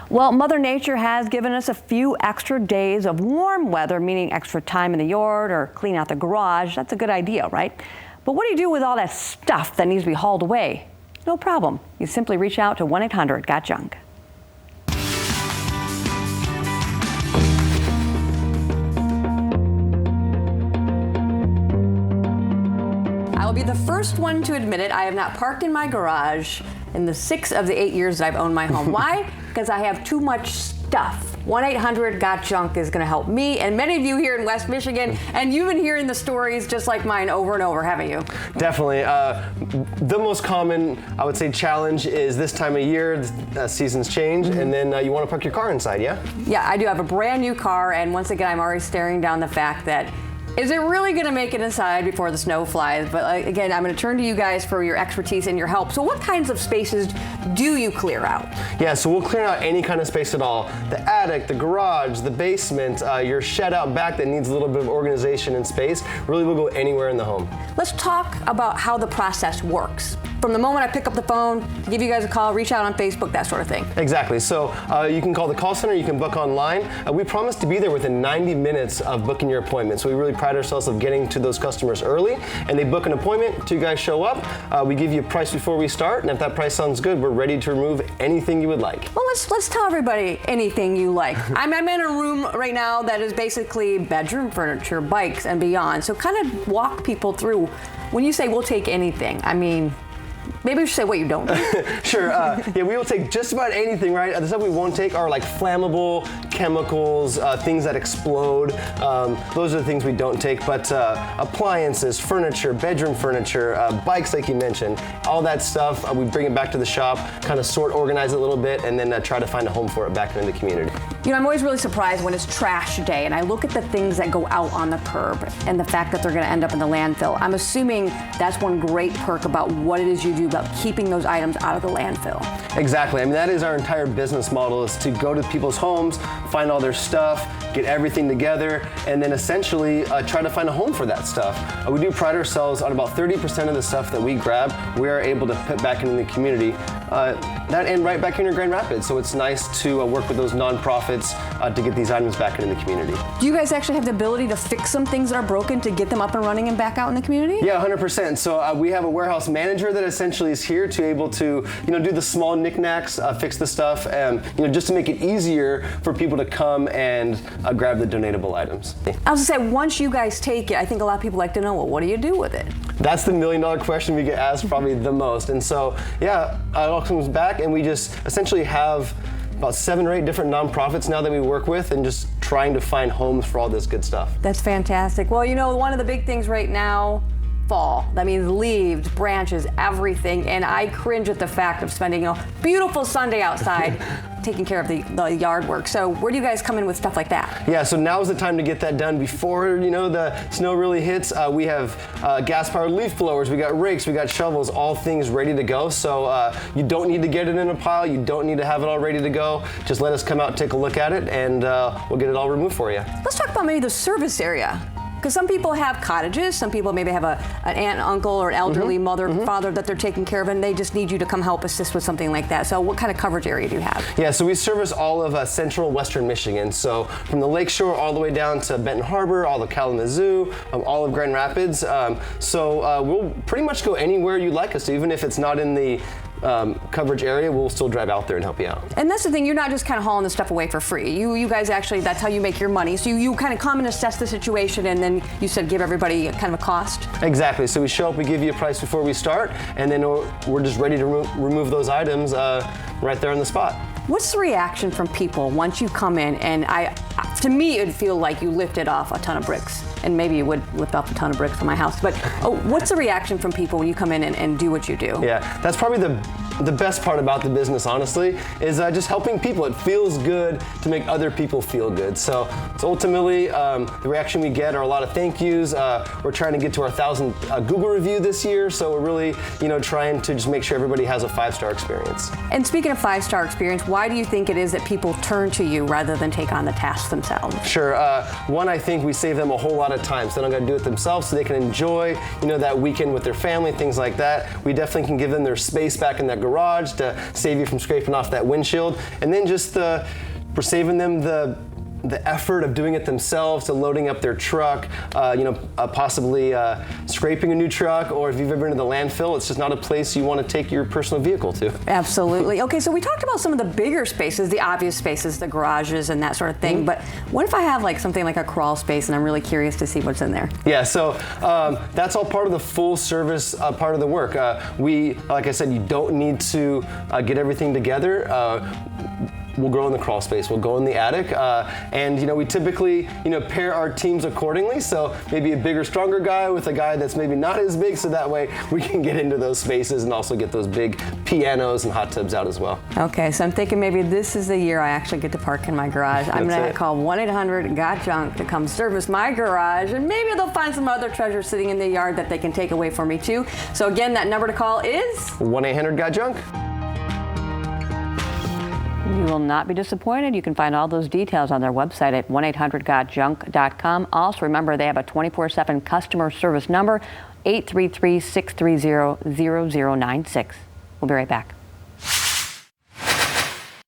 Well, Mother Nature has given us a few extra days of warm weather, meaning extra time in the yard or clean out the garage. That's a good idea, right? But what do you do with all that stuff that needs to be hauled away? No problem. You simply reach out to 1-800-GOT-JUNK. I will be the first one to admit it. I have not parked in my garage in the 6 of the 8 years that I've owned my home. Why? Because I have too much stuff. 1-800-GOT-JUNK is going to help me and many of you here in West Michigan, and you've been hearing the stories just like mine over and over, haven't you? Definitely. The most common, I would say, challenge is this time of year, seasons change, and then you want to park your car inside, yeah? Yeah, I do have a brand new car, and once again, I'm already staring down the fact that is it really going to make it inside before the snow flies? But again, I'm going to turn to you guys for your expertise and your help. So what kinds of spaces do you clear out? Yeah, so we'll clear out any kind of space at all. The attic, the garage, the basement, your shed out back that needs a little bit of organization and space. Really, we'll go anywhere in the home. Let's talk about how the process works. From the moment I pick up the phone, give you guys a call, reach out on Facebook, that sort of thing. Exactly. So you can call the call center, you can book online. We promise to be there within 90 minutes of booking your appointment. So we really pride ourselves of getting to those customers early, and they book an appointment, 2 guys show up, we give you a price before we start, and if that price sounds good, we're ready to remove anything you would like. Well, let's tell everybody anything you like. I'm in a room right now that is basically bedroom furniture, bikes, and beyond. So kind of walk people through. When you say we'll take anything, I mean, maybe we should say what you don't do. Sure. Yeah, we will take just about anything, right? The stuff we won't take are like flammable chemicals, things that explode. Those are the things we don't take. But appliances, furniture, bedroom furniture, bikes, like you mentioned, all that stuff, we bring it back to the shop, kind of organize it a little bit, and then try to find a home for it back in the community. You know, I'm always really surprised when it's trash day, and I look at the things that go out on the curb and the fact that they're going to end up in the landfill. I'm assuming that's one great perk about what it is you do about keeping those items out of the landfill. Exactly. I mean, that is our entire business model, is to go to people's homes, find all their stuff, get everything together, and then essentially try to find a home for that stuff. We do pride ourselves on about 30% of the stuff that we grab, we are able to put back into the community. That and right back here in Grand Rapids. So it's nice to work with those nonprofits to get these items back into the community. Do you guys actually have the ability to fix some things that are broken to get them up and running and back out in the community? Yeah, 100%. So we have a warehouse manager that essentially is here to able to, do the small knickknacks, fix the stuff, just to make it easier for people to come and grab the donatable items. I was gonna say, once you guys take it, I think a lot of people like to know, well, what do you do with it? That's the $1 million question we get asked probably the most. And so, yeah, it all comes back, and we just essentially have about 7 or 8 different nonprofits now that we work with, and just trying to find homes for all this good stuff. That's fantastic. Well, one of the big things right now, fall. That means leaves, branches, everything. And I cringe at the fact of spending a beautiful Sunday outside taking care of the yard work. So where do you guys come in with stuff like that? Yeah, so now is the time to get that done before the snow really hits. We have gas-powered leaf blowers, we got rakes, we got shovels, all things ready to go. So you don't need to get it in a pile, you don't need to have it all ready to go. Just let us come out and take a look at it, and we'll get it all removed for you. Let's talk about maybe the service area. Because some people have cottages, some people maybe have an aunt, uncle, or an elderly mother, father that they're taking care of, and they just need you to come help assist with something like that. So what kind of coverage area do you have? Yeah, so we service all of central western Michigan. So from the lakeshore all the way down to Benton Harbor, all of Kalamazoo, all of Grand Rapids. So we'll pretty much go anywhere you'd like us to, even if it's not in the coverage area, we'll still drive out there and help you out. And that's the thing, you're not just kind of hauling the stuff away for free. You guys actually, that's how you make your money. So you kind of come and assess the situation, and then you said give everybody kind of a cost? Exactly. So we show up, we give you a price before we start, and then we're just ready to remove those items right there on the spot. What's the reaction from people once you come in, and to me it'd feel like you lifted off a ton of bricks, and maybe you would lift off a ton of bricks from my house, but what's the reaction from people when you come in and do what you do? Yeah, that's probably the best part about the business, honestly, is just helping people. It feels good to make other people feel good. So ultimately, the reaction we get are a lot of thank yous. We're trying to get to our 1,000th Google review this year, so we're really, trying to just make sure everybody has a 5-star experience. And speaking of 5-star experience, why do you think it is that people turn to you rather than take on the tasks themselves? Sure. One, I think we save them a whole lot of time, so they don't got to do it themselves, so they can enjoy, that weekend with their family, things like that. We definitely can give them their space back in that garage to save you from scraping off that windshield. And then just we're saving them the effort of doing it themselves, to loading up their truck, possibly scraping a new truck, or if you've ever been to the landfill, it's just not a place you want to take your personal vehicle to. Absolutely. Okay, so we talked about some of the bigger spaces, the obvious spaces, the garages and that sort of thing, but what if I have like something like a crawl space and I'm really curious to see what's in there? Yeah, so that's all part of the full service part of the work. Like I said, you don't need to get everything together. We'll go in the crawl space, we'll go in the attic, and we typically pair our teams accordingly, so maybe a bigger, stronger guy with a guy that's maybe not as big, so that way we can get into those spaces and also get those big pianos and hot tubs out as well. Okay, so I'm thinking maybe this is the year I actually get to park in my garage. I'm going to call 1-800-GOT-JUNK to come service my garage, and maybe they'll find some other treasure sitting in the yard that they can take away for me too. So again, that number to call is 1-800-GOT-JUNK. You will not be disappointed. You can find all those details on their website at 1-800-GOT-JUNK.com. Also, remember, they have a 24/7 customer service number, 833-630-0096. We'll be right back.